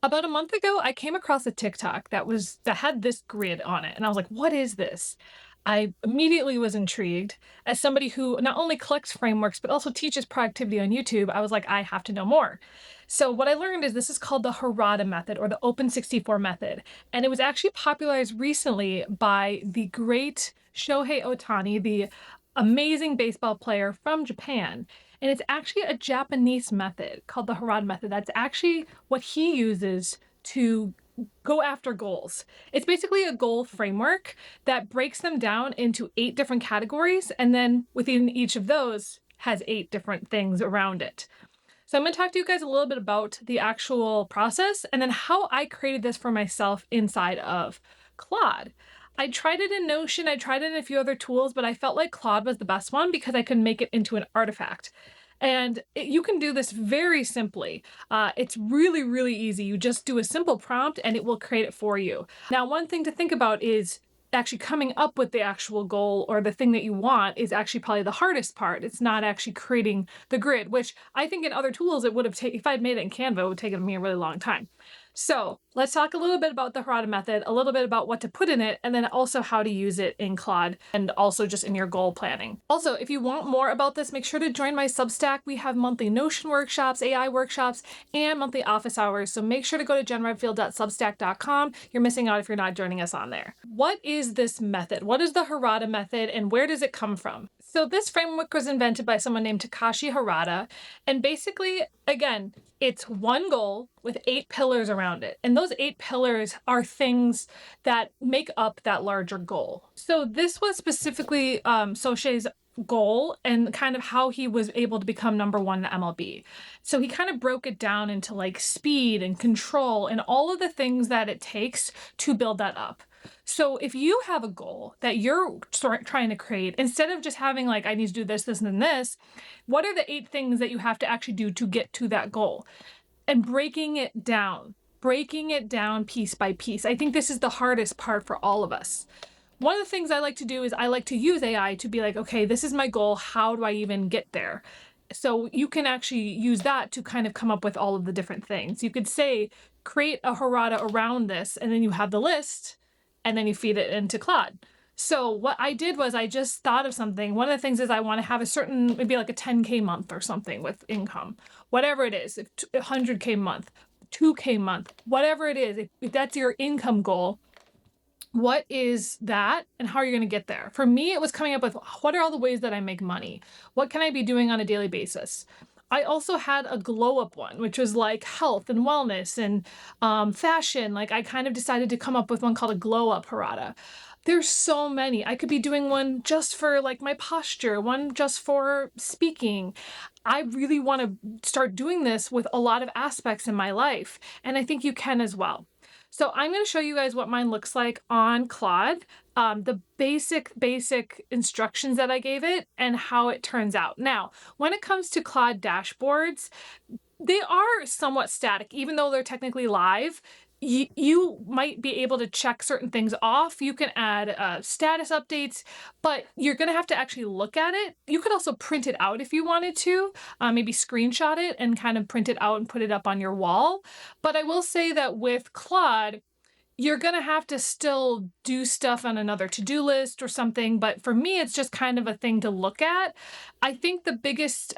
About a month ago, I came across a TikTok that had this grid on it, and I was like, "What is this?" I immediately was intrigued. As somebody who not only collects frameworks but also teaches productivity on YouTube, I was like, "I have to know more." So what I learned is this is called the Harada method or the Open 64 method, and it was actually popularized recently by the great Shohei Ohtani, the amazing baseball player from Japan. And it's actually a Japanese method called the Harada method. That's actually what he uses to go after goals. It's basically a goal framework that breaks them down into 8 different categories, and then within each of those has 8 different things around it. So I'm going to talk to you guys a little bit about the actual process and then how I created this for myself inside of Claude. I tried it in Notion, I tried it in a few other tools, but I felt like Claude was the best one because I could make it into an artifact. And you can do this very simply. It's really, really easy. You just do a simple prompt and it will create it for you. Now, one thing to think about is actually coming up with the actual goal or the thing that you want is actually probably the hardest part. It's not actually creating the grid, which I think in other tools it would have taken, if I'd made it in Canva, it would take me a really long time. So let's talk a little bit about the Harada method, a little bit about what to put in it, and then also how to use it in Claude and also just in your goal planning. Also, if you want more about this, make sure to join my Substack. We have monthly Notion workshops, AI workshops, and monthly office hours. So make sure to go to jenredfield.substack.com. You're missing out if you're not joining us on there. What is this method? What is the Harada method and where does it come from? So this framework was invented by someone named Takashi Harada. And basically, again, it's one goal with 8 pillars around it. And those 8 pillars are things that make up that larger goal. So this was specifically Sochei's goal and kind of how he was able to become #1 in MLB. So he kind of broke it down into like speed and control and all of the things that it takes to build that up. So if you have a goal that you're trying to create, instead of just having like, I need to do this, this, and this, what are the 8 things that you have to actually do to get to that goal? And breaking it down piece by piece. I think this is the hardest part for all of us. One of the things I like to do is I like to use AI to be like, okay, this is my goal. How do I even get there? So you can actually use that to kind of come up with all of the different things. You could say, create a Harada around this, and then you have the list, and then you feed it into Claude. So what I did was I just thought of something. One of the things is I want to have a certain, maybe like a 10K month or something with income, whatever it is, if 100K month, 2K month, whatever it is, if that's your income goal, what is that and how are you going to get there? For me, it was coming up with what are all the ways that I make money? What can I be doing on a daily basis? I also had a glow up one, which was like health and wellness and fashion. Like I kind of decided to come up with one called a glow up Harada. There's so many. I could be doing one just for like my posture, one just for speaking. I really want to start doing this with a lot of aspects in my life. And I think you can as well. So I'm going to show you guys what mine looks like on Claude, the basic instructions that I gave it and how it turns out. Now, when it comes to Claude dashboards, they are somewhat static, even though they're technically live. You might be able to check certain things off. You can add status updates, but you're going to have to actually look at it. You could also print it out if you wanted to, maybe screenshot it and kind of print it out and put it up on your wall. But I will say that with Claude, you're going to have to still do stuff on another to-do list or something. But for me, it's just kind of a thing to look at. I think the biggest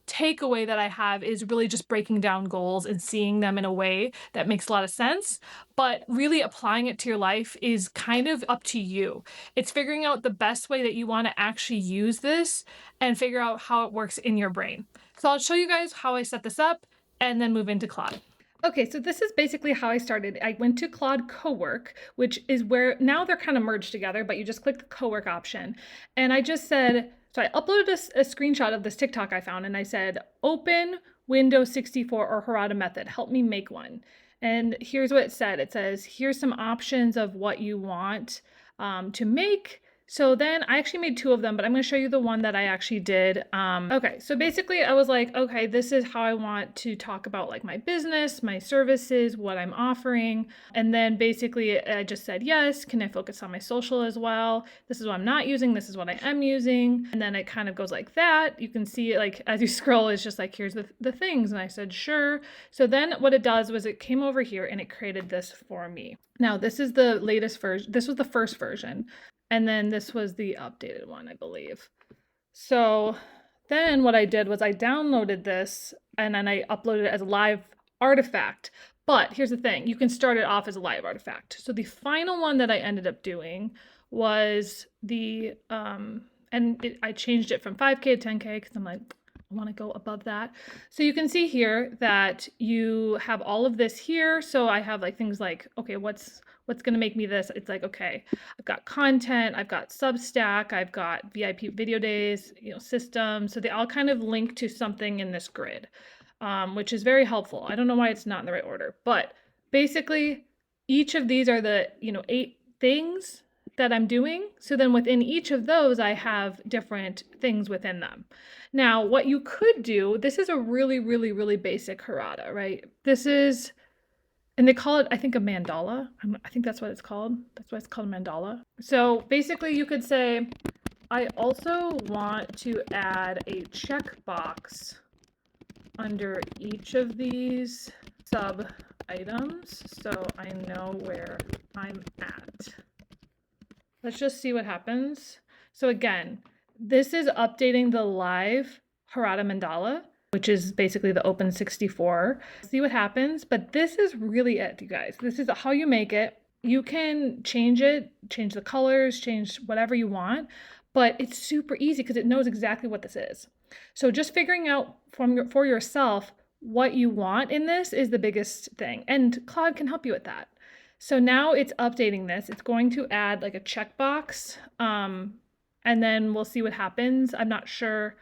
takeaway that I have is really just breaking down goals and seeing them in a way that makes a lot of sense, but really applying it to your life is kind of up to you. It's figuring out the best way that you want to actually use this and figure out how it works in your brain. So I'll show you guys how I set this up and then move into Claude. Okay, so this is basically how I started. I went to Claude Cowork, which is where now they're kind of merged together, but you just click the Cowork option. And I just said, so I uploaded a screenshot of this TikTok I found and I said, open Windows 64 or Harada method, help me make one. And here's what it said. It says, here's some options of what you want to make. So then I actually made 2 of them, but I'm going to show you the one that I actually did. Okay, so basically I was like, okay, this is how I want to talk about like my business, my services, what I'm offering. And then basically I just said, yes, can I focus on my social as well? This is what I'm not using. This is what I am using. And then it kind of goes like that. You can see it like as you scroll, it's just like, here's the things. And I said, sure. So then what it does was it came over here and it created this for me. Now, this is the latest version. This was the first version. And then this was the updated one, I believe. So then what I did was I downloaded this and then I uploaded it as a live artifact. But here's the thing, you can start it off as a live artifact. So the final one that I ended up doing was the, I changed it from 5K to 10K because I'm like, I want to go above that. So you can see here that you have all of this here. So I have like things like, okay, what's going to make me this? It's like, okay, I've got content, I've got Substack, I've got VIP video days, systems. So they all kind of link to something in this grid, which is very helpful. I don't know why it's not in the right order, but basically each of these are the, 8 things that I'm doing. So then within each of those, I have different things within them. Now, what you could do, this is a really, really, really basic Harada, right? This is, and they call it, I think, a mandala. I think that's what it's called. That's why it's called a mandala. So basically you could say, I also want to add a checkbox under each of these sub items so I know where I'm at. Let's just see what happens. So again, this is updating the live Harada Mandala, which is basically the Open 64. See what happens, but this is really it, you guys. This is how you make it. You can change it, change the colors, change whatever you want, but it's super easy because it knows exactly what this is. So just figuring out for yourself what you want in this is the biggest thing, and Claude can help you with that. So now it's updating this. It's going to add like a checkbox, and then we'll see what happens. I'm not sure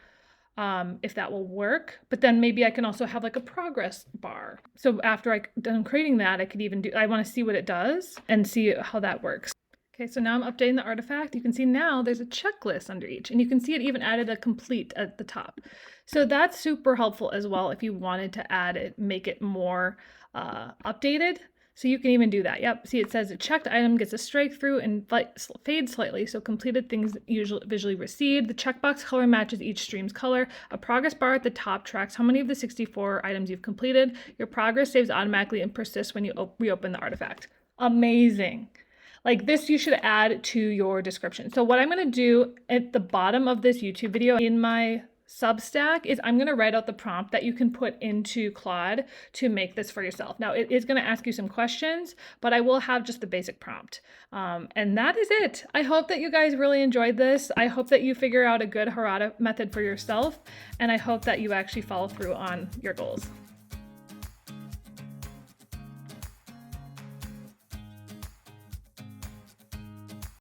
if that will work, but then maybe I can also have like a progress bar. So after I'm done creating that, I want to see what it does and see how that works. Okay, so now I'm updating the artifact. You can see now there's a checklist under each, and you can see it even added a complete at the top. So that's super helpful as well if you wanted to add it, make it more updated. So you can even do that. Yep, see it says a checked item gets a strike through and fades slightly, so completed things usually visually received. The checkbox color matches each stream's color. A progress bar at the top tracks how many of the 64 items you've completed. Your progress saves automatically and persists when you reopen the artifact. Amazing. Like this you should add to your description. So what I'm going to do at the bottom of this YouTube video in my Substack is I'm going to write out the prompt that you can put into Claude to make this for yourself. Now it is going to ask you some questions, but I will have just the basic prompt. And that is it. I hope that you guys really enjoyed this. I hope that you figure out a good Harada method for yourself, and I hope that you actually follow through on your goals.